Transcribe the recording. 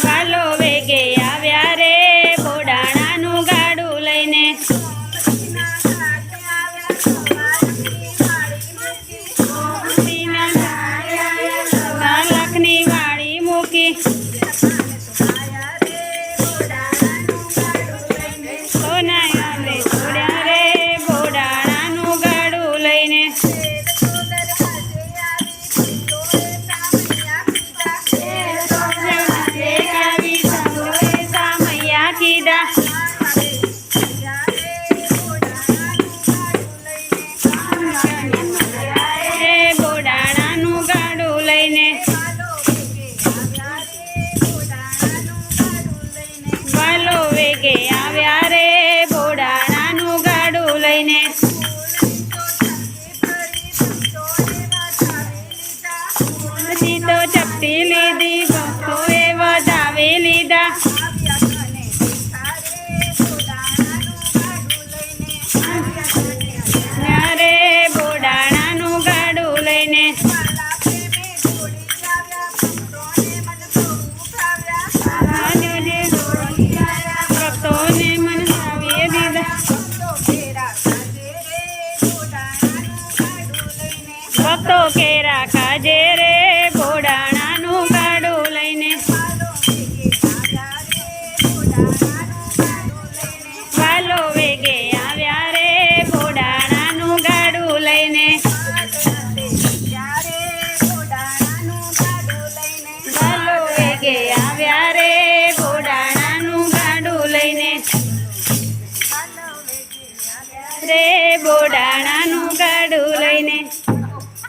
વાલો વેગે આવ્યા રે બોડાણાનું ગાડું લઈને લાખની વાળી મૂકી બોડાણાનું ગાડું લઈને વાલો વેગે આવ્યા રે બોડાણાનું ગાડું લઈને પછી તો ચપટી લીધી ભક્તોએ વધાવી લીધા બોડાણાનું ગાડું લઈને ભક્તોને મનાવી દીધા ભક્તો કેરા ખાજે રે બોડાણાનું ગાડું લઈને વાલો વેગે આવ્યા રે બોડાણાનું ગાડું લઈને વાલો વેગે આવ્યા રે બોડાણાનું ગાડું લઈને રે બોડાણાનું ગાડું લઈને